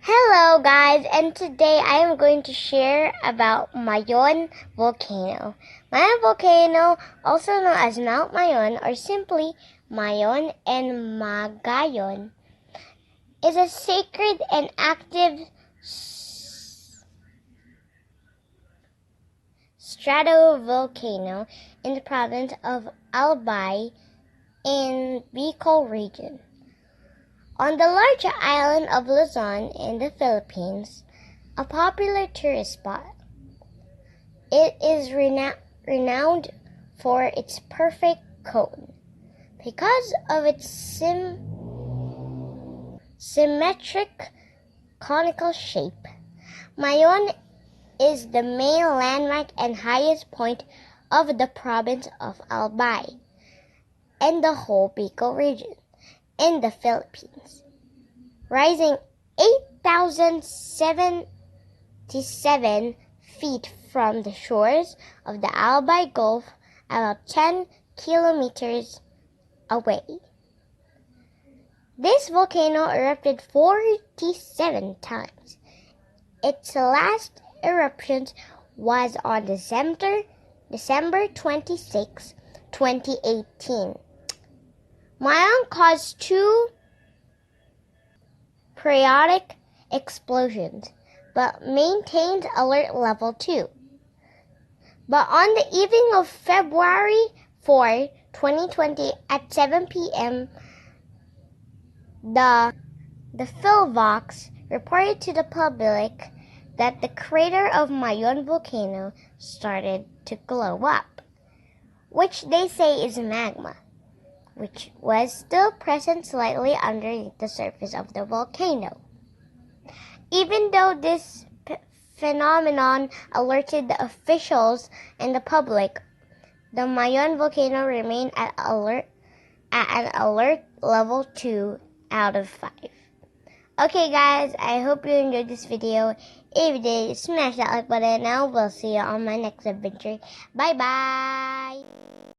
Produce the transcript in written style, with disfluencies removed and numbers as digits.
Hello guys, and today I am going to share about Mayon Volcano. Mayon Volcano, also known as Mount Mayon or simply Mayon and Magayon, is a sacred and active stratovolcano in the province of Albay in Bicol region. On the large island of Luzon in the Philippines, a popular tourist spot, it is renowned for its perfect cone. Because of its symmetric conical shape, Mayon is the main landmark and highest point of the province of Albay and the whole Bicol region in the Philippines, rising 8,077 feet from the shores of the Albay Gulf, about 10 kilometers away. This volcano erupted 47 times. Its last eruption was on December 26, 2018. Mayon caused 2 periodic explosions, but maintained alert level 2. But on the evening of February 4, 2020 at 7 p.m., the Philvox reported to the public that the crater of Mayon Volcano started to glow up, which they say is magma, which was still present slightly underneath the surface of the volcano. Even though this phenomenon alerted the officials and the public, the Mayon volcano remained at an alert level 2 out of 5. Okay guys, I hope you enjoyed this video. If you did, smash that like button and I will see you on my next adventure. Bye bye!